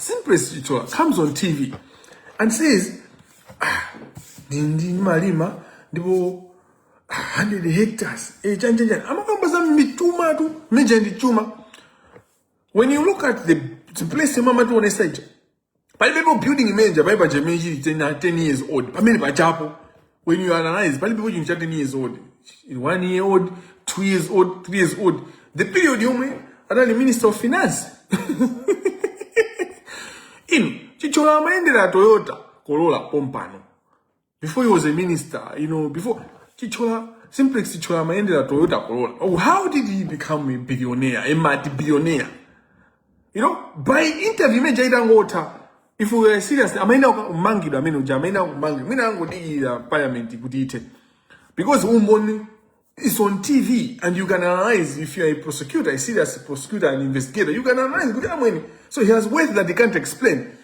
Simplest Chithyola comes on TV and says, Ndi malima, ndipo 100 hectares. Amakamba mituma tu, meja ndi chuma. When you look at the place mama tu onesaicha, pali people building major, pali pa jameji 10 years old. Pamene pa chapo. When you analyze, pali people you 10 years old, 1 year old, 2 years old, 3 years old. The period you are the Minister of Finance. Chithyola amaendera Toyota Corolla Pompano. Before he was a minister, before Chithyola, Simplex Chithyola amaendera Toyota Corolla. Oh, how did he become a billionaire, a multi-billionaire? By interview, if we were serious, amaenda umangidwa amaenda umangidwa. Mina angodikira parliament kuti because umboni is on TV and you can analyze if you are a prosecutor, a serious prosecutor, an investigator, you can analyze good money. So he has wealth that he can't explain.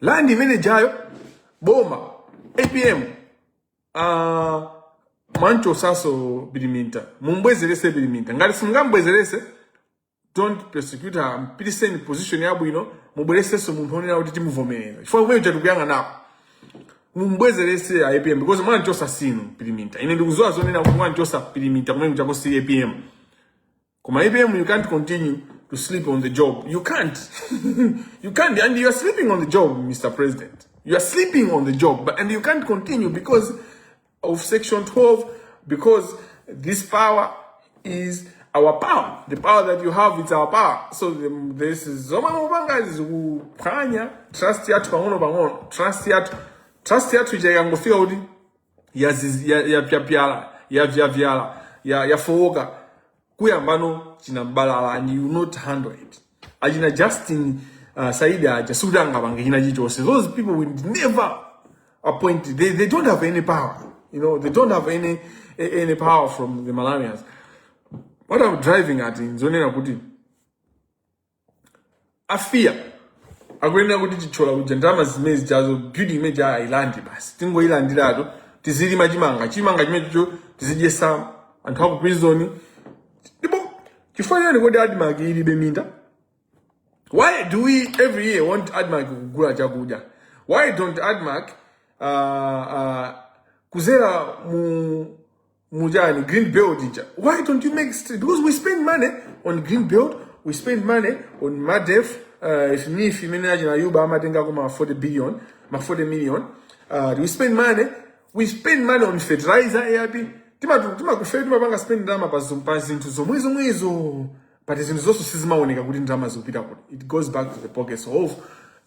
Land manager, Boma, APM, Mancho Saso Bidiminta, Mumbwezerese Bidiminta. Ngari singambwezerese, don't persecute her. Piti send position yabu, Mubwezerese so mumponi na utiti muvomene. For me, uchatukuyanga na. Mumbwezerese APM because Mancho Sasino Bidiminta. Inendukuzoa zone na Mancho Sa Bidiminta, kumeni mchako si APM. Kuma APM, you can't continue to sleep on the job. You can't. You can't. And you are sleeping on the job, Mr. President. You are sleeping on the job. And you can't continue because of Section 12, because this power is our power. The power that you have is our power. So this is Zoma Mubanga is who Kanya, trust yet Pangono Bangon, trust yet Jayango Field, ya Foga. Kuyambano chinambala and you not handle it. Ajina Justin Saida Jasudanga Bangina Jose. Those people will never appoint. They don't have any power. They don't have any power from the Malamians. What I'm driving at in Zonena Kuti, I fear. I'm going to go to Chithyola with Jandamas Maze Jazo, building major island bus. Tingo Island Dilado, Tizidi Majimanga, Chimanga Mejo, Tizidi Sam, and Top Prison. Why do we every year want Admark Gura Jaguja? Why don't Admark Kuzera Mujani green build? Why don't you make because we spend money on green build, we spend money on Madef, if you manage Yuba Matenga 40 billion, 40 million, we spend money on fertilizer ARP. Tima kufeli mabanga spend ndama pazi into zomwezo but it's also sizima oneka kuti ndama zopita kuti it goes back to the pockets of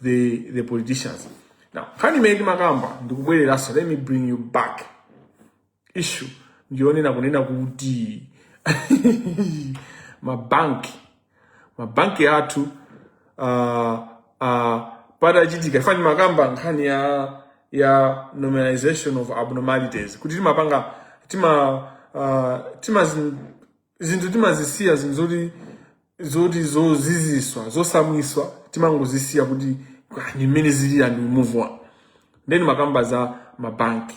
the politicians. Now kani mendi makamba ndikubwerera so let me bring you back issue ndione na kunena kuti mabanki athu pada chitika fani makamba nkhani ya normalization of abnormalities kuti timapanga timazisiya zoti zoziziswa zosamwiswa timangozisiya kuti nimene zili and we move on. Then makamba za mabanki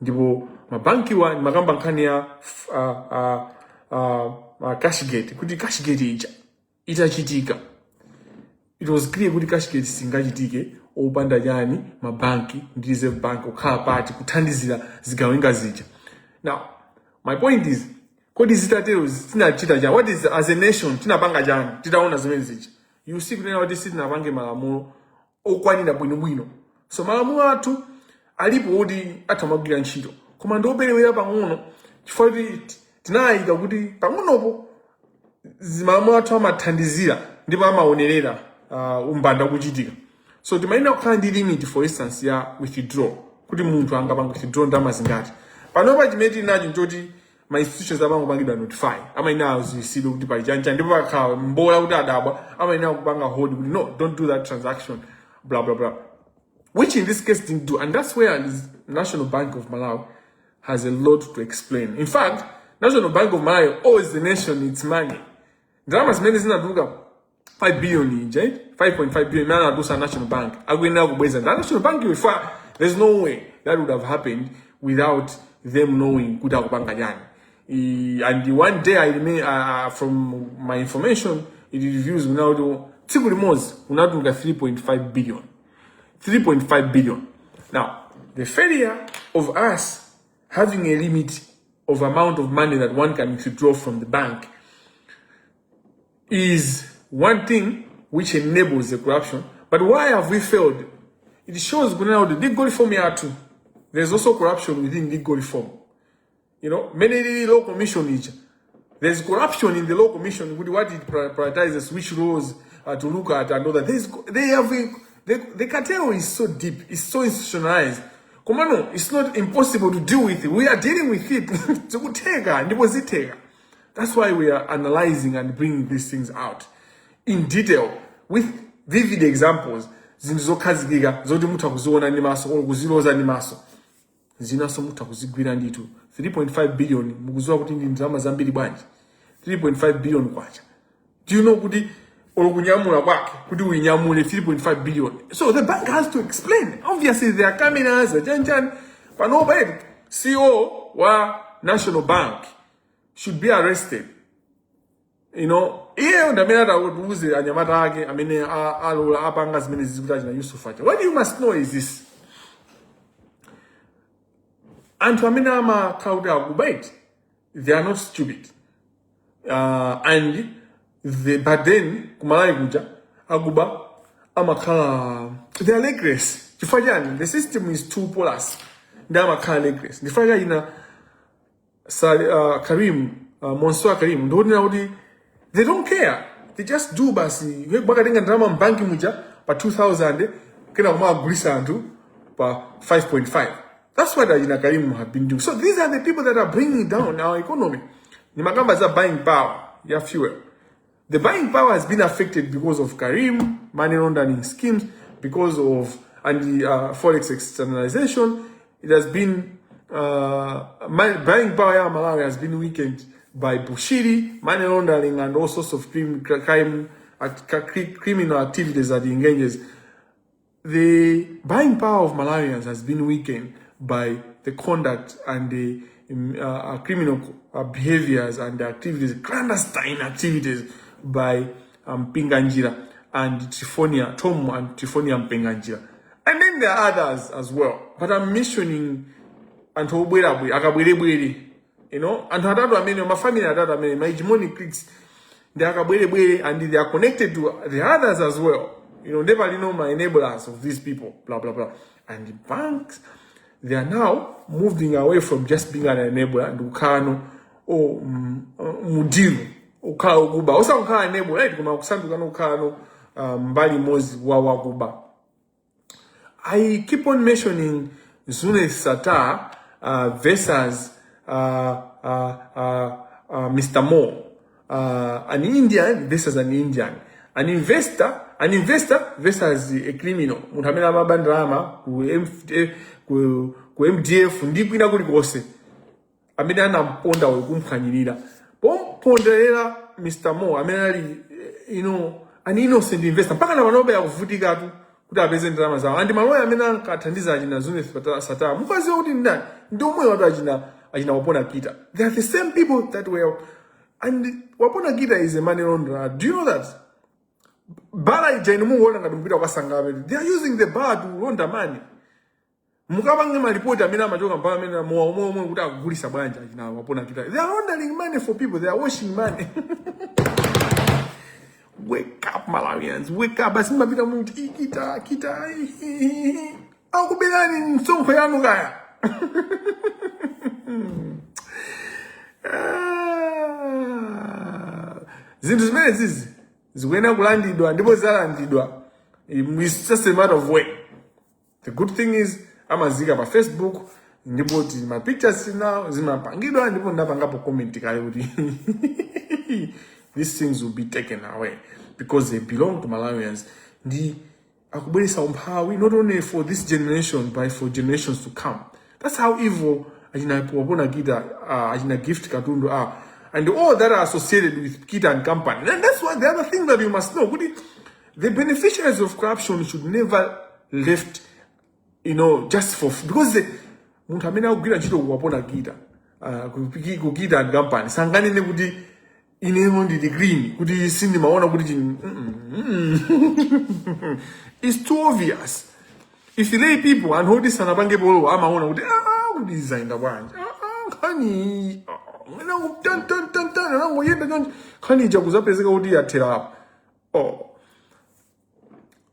ndipo mabanki wa makamba nkhani ya cashgate kuti cashgate itachitika. It was clear kuti cashgate singachitike opanda yani mabanki ndi reserve bank okhala pati kuthandizira zigawenga zija. Now, my point is, what is it? What is as a nation? Tinapanga jani. Titaona zimene zija. You see, kuna what is it? Napange malamulo okwanira bwino. So malamulo athu alipo odi atamagwira ntchito. Koma ndobelewera pang'ono. Chifukwa tinayika kuti pang'onopo malamulo athu amathandizira ndipo amaonerera umbanda kuchitika. So timaina kukhala ndi limit, for instance, ya withdraw. Kuti munthu angapanga withdraw ndalama zingati. Panopa chimeti nacho njoti my institutions abango bangidwa notify. Ama ina zisido kuti pali chancha ndipo pakhala mbola kuti adabwa. Ama ina kupanga hold kuti no, don't do that transaction, blah blah blah. Which in this case didn't do, and that's where the National Bank of Malawi has a lot to explain. In fact, National Bank of Malawi owes the nation its money. Ndalama zimene zinatuluka 5 billion, right? 5.5 billion. Mana adusa National Bank. Agwena kubweza. The National Bank there's no way that would have happened without them knowing kuda kupanga jani. And one day I remain from my information, it reviews now tsiku limodzi unatunga 3.5 billion. 3.5 billion. Now, the failure of us having a limit of amount of money that one can withdraw from the bank is one thing which enables the corruption. But why have we failed? It shows now the legal reform here too. There's also corruption within legal reform. You know, many law commissions, there's corruption in the law commission with what it prioritizes, which laws to look at and all that. The cartel is so deep, it's so institutionalized. Komano, it's not impossible to deal with it. We are dealing with it. That's why we are analyzing and bringing these things out in detail with vivid examples. Zinzokazigika zoti mutha kuziona ndi maso or kuziloza ndi maso. Zinaso mutha kuzigwira nditu. 3.5 billion mukuziwa kuti ndi ndalama zambiri bwanji. 3.5 billion kwacha. Do you know kuti olokunyamula kwake kuti uinyamule 3.5 billion? So the bank has to explain. Obviously there are cameras, janjan, panoba CEO wa National Bank should be arrested. You know, here the minute I would lose the Anyamata, I mean, all Apangas ministers used to what you must know is this. And to Aminama Kauda Ubait, they are not stupid. And but then, Kumalai Guja, Aguba, Amaka, they are legless. The system is two polars. They are Amaka legless. The fire in Karim, Monsieur Karim, don't know they don't care. They just do basi. We bagadenga drama banki muja pa 2000 kena kuma gulisa antu pa 5.5. That's what Ajina Karim have been doing. So these are the people that are bringing down our economy. Ni magamba za buying power, ya fuel. The buying power has been affected because of Karim, money laundering schemes, because of and the forex externalization. It has been buying power in Malawi has been weakened by Bushiri, money laundering, and all sorts of criminal activities that he engages. The buying power of Malawians has been weakened by the conduct and the criminal behaviors and the activities, clandestine activities by Pinganjira and Trifonia, Tom and Trifonia Pinganjira. And then there are others as well. But I'm mentioning Antobwerabu, Akabwere, you know, and my family, my hegemonic cliques, they are and they are connected to the others as well. You know, never know my enablers of these people, blah, blah, blah. And the banks, they are now moving away from just being an enabler and ukano or mudiru. Ukao guba. Osa ukano enable, right? Kuma kusantu kano ukano mbali mozi wawa guba. I keep on mentioning Zune Sata versus Mr. Mo, an Indian versus an Indian, an investor versus a criminal. Mutamela mabandrama ku MDF ndikuina kuli kose. Amena na mponda wekumkhanyirira. Pomponderera Mr. Mo, amena you know, an innocent investor. Mpaka na wanobe ya kuvutika tu kuti apeze ndalama zawo. Andi maloya amena nkathandiza ajina Zune Sata. Mukazi kuti ndani ndio mwe watu ajina wapona kita. They are the same people that were, and wapona kita is a money launderer. Do you know that? Bala ijainumu wona ngadumpita kwa sangabe. They are using the bar to launder money. Mukabange malipoti amena machoka mpaka amena mwa kuti akugulisa bwanja ajina wapona kita. They are laundering money for people. They are washing money. Wake up, Malawians. Wake up. Basi mapita muti kita. Au kubelani nsonko yanu gaya. Zinthu zimene zizi zikuyenera kulandidwa ndipo zalandidwa. It's just a matter of way. The good thing is amazika pa Facebook ndipo my pictures now zimapangidwa ndipo ndapangapo comment kale kuti these things will be taken away because they belong to Malawians. Ndi akubweresa umphawi not only for this generation but for generations to come. That's how evil ajina wapona kita ajina gift katundu are, and all that are associated with Kita and company. And that's why the other thing that you must know, the beneficiaries of corruption should never left, you know, just for because the mutamena kugira chito wapona Kita, Kita and company. Sangani ne kuti inemo ndi green kuti sindimaona kuti it's too obvious. If you lay people and hold this anapange polo amaona kuti kuti designer bwanje khani nangu tan nangu yenda kanji khani jakuzapezeka kuti yathera hapo.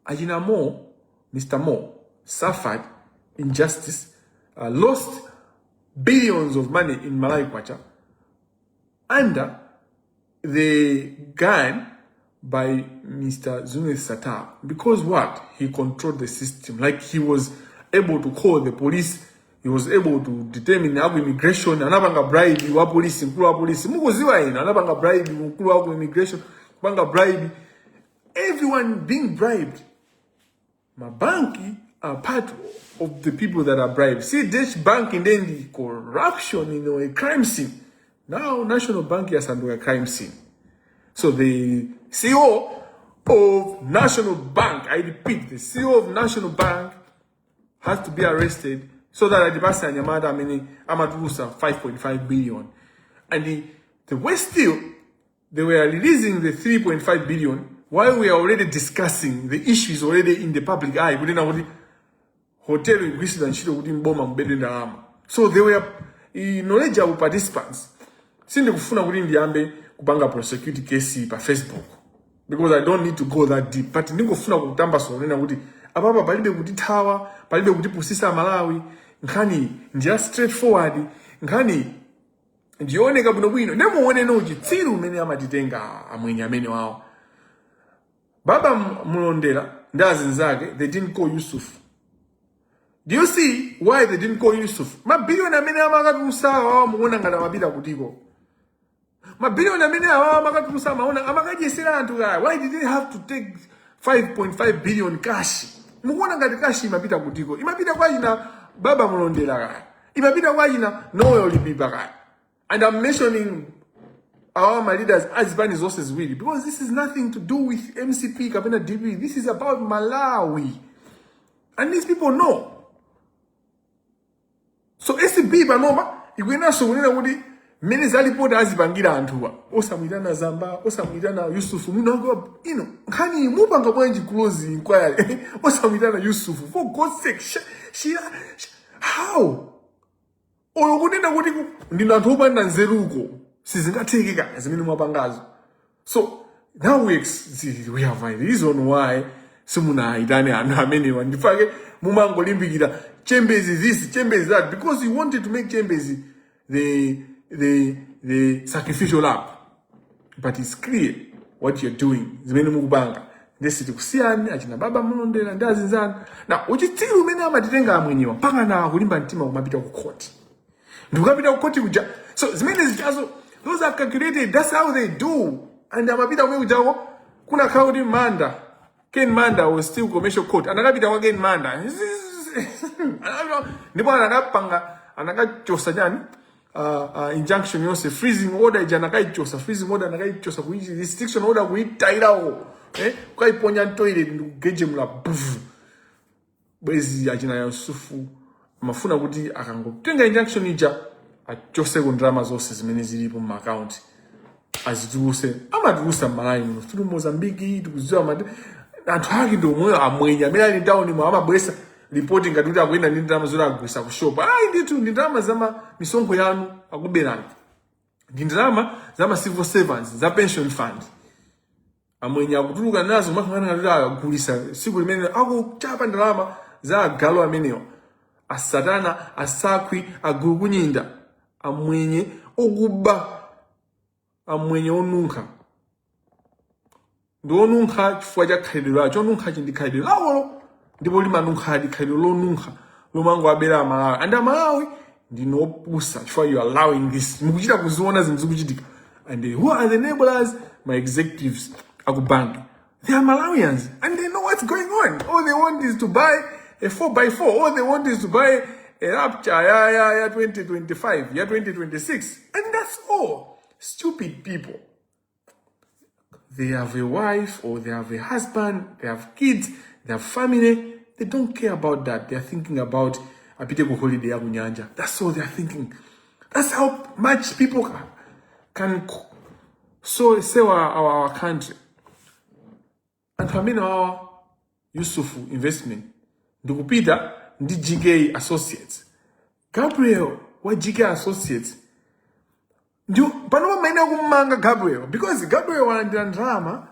Ajina Mo, Mr. Mo suffered injustice, lost billions of money in Malawi Kwacha under the gun by Mr. Zunez Sata, because what? He controlled the system. Like he was able to call the police, he was able to determine how immigration, anabanga bribe wa police, mkulu wa police, mukuziwa ina, anabanga bribe, mkulu wa immigration, banga bribe, everyone being bribed. Mabanki are part of the people that are bribed. See, this bank in the corruption, a crime scene. Now, National Bank is under a crime scene. So the CEO of National Bank, I repeat, the CEO of National Bank has to be arrested so that the person Yamada Amadusa 5.5 billion. And the West still, they were releasing the 3.5 billion while we are already discussing the issues already in the public eye. Hotel in so they were knowledgeable participants. Sindi kufuna kuti ndiyambe kubanga prosecute case pa Facebook because I don't need to go that deep, but ndingofuna kutamba sonena kuti apapa palibe kutithawa, palibe kutipusisa Malawi, nkhani ndiya straightforward, nkhani ndioneka bwinobwino nemuone no chitsiru umene amatitenga amwenye amene wawo. Baba Mulondera ndazinzake, they didn't call Yusuf. Do you see why they didn't call Yusuf? Mabilioni amene amakatusa wawo muona ngati amapita kutiko. Mabilioni amene awa amakatusa maona amakadyesera anthu kaya. Why did they have to take 5.5 billion cash? Mukuona ngati cash imapita kutiko. Imapita kwa ina Baba Mulondera kaya. Imapita kwa ina Noel Olibiba kaya. And I'm mentioning our leaders as bad resources really, because this is nothing to do with MCP, Kabina DB. This is about Malawi. And these people know. So SCB banoma, igwena somunena kuti mene zalipota azibangira anthuwa. Osamwitana Zamba, osamwitana Yusuf, munango, nkani mupanga bwanji close inquiry. Osamwitana Yusuf, for God's sake, how? Olokunena kuti ndina anthu opanda nzeruko. Sizingathekeka zimene mwapangazo. So now we have a reason why simuna itane anthu amenewa ndifake mumangolimbikira Chambers this, Chambers that, because you wanted to make Chambers the sacrificial lamb. But it's clear what you're doing. Zimene mukubanga. Ndesi tikusiyani achina Baba Mulondera ndazinzana. Na uchitiru umene amatitenga amwenyewa mpaka na kulimba mtima kumapita ku court. Ndikupita ku court kuja. So zimene zichazo those are calculated. That's how they do. And amapita kwe kujawo kuna kaudi Manda. Ken Manda was still commercial court. Anakapita kwa Ken Manda. Ndipo anakachosa jani injunction yose freezing order jana kaichosa freezing order anakaichosa kuichi restriction order kuitairawo ukaiponya toilet ndugeje mula bufu bwezi achina Yusufu mafuna kuti akangotenga injunction ija achose ku drama zose zimene zilipo mu account azituse amatulusa Malawi muno tuli Mozambique tikuziwa mande anthu ake ndo moyo amwenya amene ali down mu amabwesa reporting ngati akuyenda ndi ndalama zoti agwisa ku shop. Ndithu ndi ndalama zama misonkho yanu akuberani. Ndi ndalama zama civil servants za pension fund. Amwenya akutuluka nazo makangana ngati agulisa siku limene akuchapa ndalama za agalo amenewa. Asatana asakwi agukunyinda. Amwenye okuba. Amwenye onunkha. Ndo onunkha chifukwa cha khalidwe lacho onunkha chindikhalidwe lawo. Ndipo limanunkha likhalidwe lonunkha lomango abera Malawi. And Malawi ndinopusa chifukwa you are allowing this. Mukuchita kuziona zinthu zikuchitika. And who are the neighbors? My executives akubank. They are Malawians and they know what's going on. All they want is to buy a 4x4. All they want is to buy a Rapture, 2025, 2026. And that's all. Stupid people. They have a wife or they have a husband, they have kids, they have family. They don't care about that. They are thinking about a piteko holiday ya kunyanja. That's all they are thinking. That's how much people can So say our country. And famine our Yusufu investment. Ndikupita ndi GK Associates. Gabriel wa GK Associates. Ndio pano maina kumanga Gabriel because Gabriel walandira drama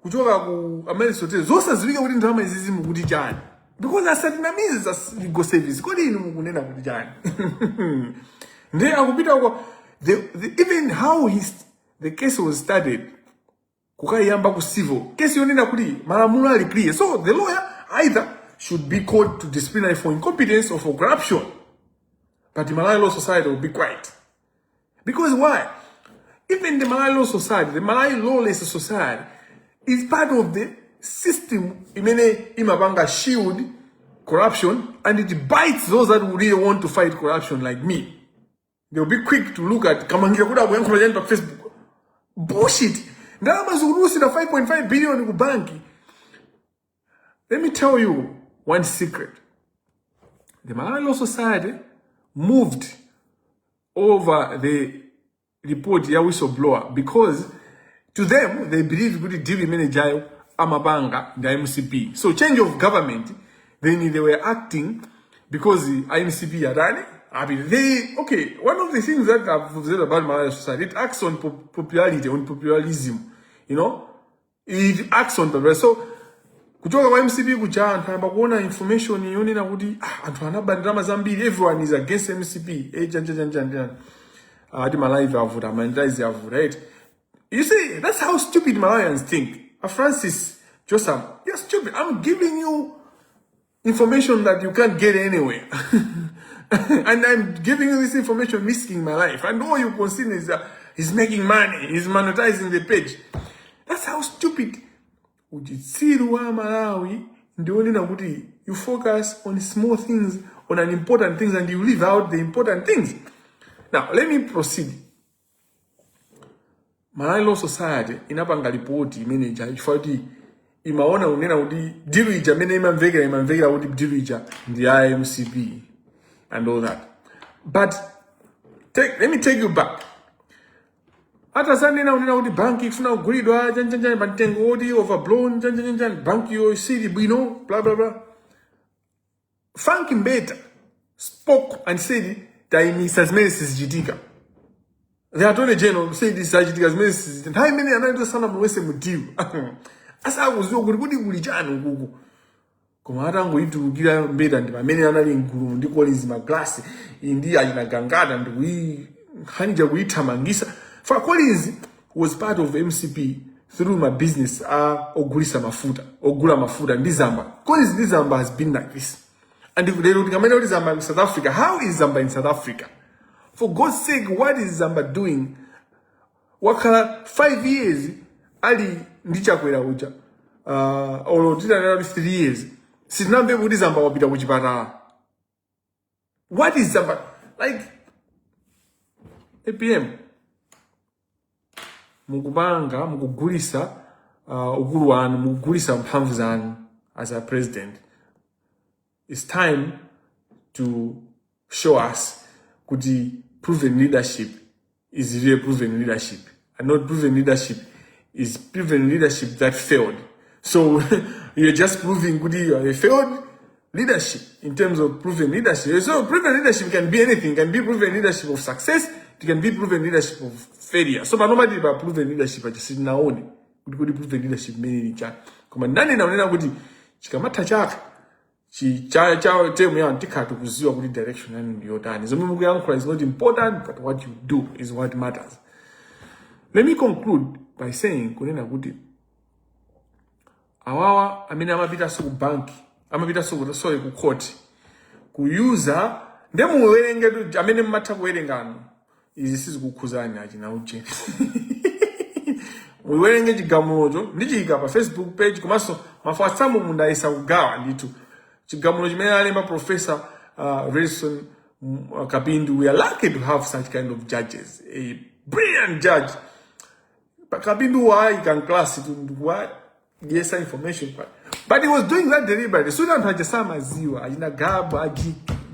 kuchoka ku Amaryllis Hotel. Zosa zilika kuti drama izizi mukuti chani. Because asatinamizi za legal service. Kodi inu mukunena kuti chani. Ndiye akupita kwa even how the case was started. Kukayamba ku civil. Case yonena kuti malamulo ali clear. So the lawyer either should be called to disciplinary for incompetence or for corruption. But the Malawi Law Society will be quiet. Because why? Even the Malawi Law Society, the Malawi Lawless Society, is part of the system. Imabanga shield corruption, and it bites those that really want to fight corruption like me. They'll be quick to look at Kamangira kuda kuyenga on Facebook. Bullshit. Ndalama zurusi na 5.5 billion kubanki. Let me tell you one secret. The Malawi Law Society moved over the report ya whistleblower because to them they believe good deal manager Amabanga the MCP. So change of government, then they were acting because the IMCP are running. I mean, one of the things that I've said about Malawi Society, it acts on popularity, on popularism, you know, it acts on the rest. So kutoka kwa MCP kuja antamba kuona information yoni na kuti anthu anabandama zambiri, everyone is against MCP. Adi Malawi avuta, Amaryllis avuta, right? You see, that's how stupid Malawians think. Francis Joseph, you're stupid. I'm giving you information that you can't get anywhere. And I'm giving you this information risking my life. And all you consider is he's making money, he's monetizing the page. That's how stupid. Ujitsiruwa Malawi, ndioni na kuti you focus on small things, on unimportant things, and you leave out the important things. Now, let me proceed. Malawi Law Society inapanga ripoti manager ifati imaona unena kuti dilu ija mene imamvekera kuti dilu ija ndi IMCP and all that. But let me take you back. Ata sanena unena kuti banki ifuna kugulidwa janjanjan bantengo odi overblown janjanjan banki yo city bwino blah blah blah. Funky Mbeta spoke and said that in his jitika. The Attorney General said this as many how many another son of West Mutiu. As I was good Gulijan Gugu. Commander going to give them bed and many another in Guru, Ndikuululanso my glass, India in a Gangad, and we Hanja Witamangisa. For Collins was part of MCP through my business, Ogurisa Mafuta, Ogura Mafuta, and Zamba. Collins Zamba has been like this. And if they would come out Zamba in South Africa, how is Zamba in South Africa? For God's sake, what is Zamba doing? Wakala 5 years, Ali Ndicha Kwela Uja, or 3 years. Since now, what is Zamba wapita kuchipata? What is Zamba? Like, APM. Mukubanga, mukugulisa, uguluwanu, mukugulisa mphamvu zanu as a president. It's time to show us kuti proven leadership is real proven leadership, and not proven leadership is proven leadership that failed. So you're just proving good you are a failed leadership in terms of proven leadership. So proven leadership can be anything. It can be proven leadership of success. It can be proven leadership of failure. So but nobody about proven leadership. I just sit now on it. Good proven leadership many in chat. Come on, nani na unena kuti chikamata chaka. Chao temu ya antika to kuziwa kudi direction and yodani. So mumu yangu is not important, but what you do is what matters. Let me conclude by saying kunena kuti awawa amene amapita su banki, amapita su sorry ku court, kuyuza ndemu werenge tu amene mmata kuwerengano izi sizi kukhuzani achina uje. Muwerenge chigamulo ndichika pa Facebook page komanso mafatsamu munda isa kugawa nditu. Chigamulo chimene alemba Professor Wilson Kabindu. We are lucky to have such kind of judges. A brilliant judge. But Kabindu why can class it what yes information but he was doing that deliberately. Student hajasama ziwa ajina gaba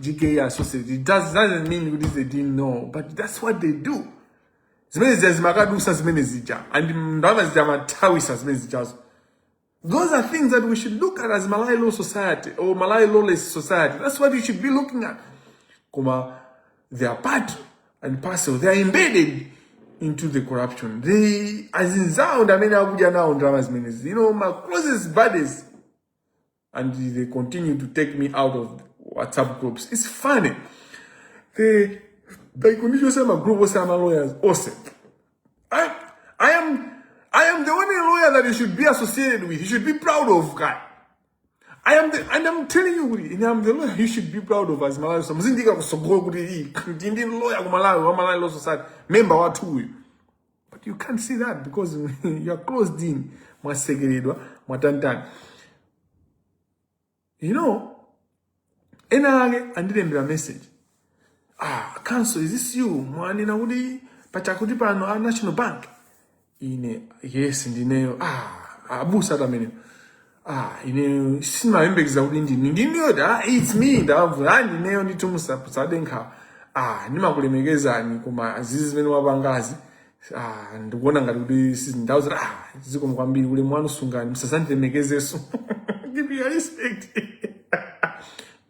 GK associated. It doesn't mean they didn't know, but that's what they do. zimene zimakadusa zimene zija and ndalama zija mathawisa zimene zijazo. Those are things that we should look at as Malay law society or Malay lawless society. That's what you should be looking at. They are part and parcel. They are embedded into the corruption. They, as in sound, I mean, you know, my closest buddies, and they continue to take me out of WhatsApp groups. It's funny. They continue to say my group was my lawyers. Also, I am the only lawyer that you should be associated with. You should be proud of, guy. And I'm telling you, I'm the lawyer you should be proud of as Malawi. So, mzindika kusogola kuti lawyer Malawi law society member wa two. But you can't see that because you are closed in. Mwasegeredwa, mwatantani. You know, enage andilembera message. Council, is this you? Mwani na udi pachakuti pano National Bank. Yes, ndineyo. Abusa tamene. Ine sima mbekeza kuti ndiniyo da it's me ndavu ndineyo nditumusa sadenka. Nimakulemekezani kuma azizi zimene wapangazi. Ndikuona ngati kuti sizindawo zira ziko mkwambiri kule mwana sungani msazandilemekezeso. Give me respect.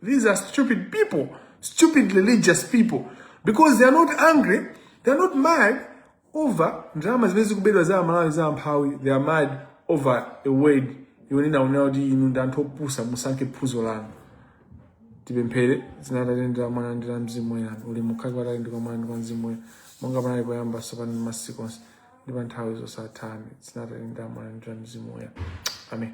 These are stupid people, stupid religious people, because they are not angry, they are not mad over drama zimezi kubedwa za Malawi za mphawi. They are mad over a word yonina unaudi inundantopusa musanke phuzo lanu. Tipemphere zinatalenda mwana ndira mzimu yana uli mukhali watalenda kwa mwana mzimu yana monga panali poyamba sopano masikonse ndi panthawi zosatha zinatalenda mwana ndira mzimu yana. Amen.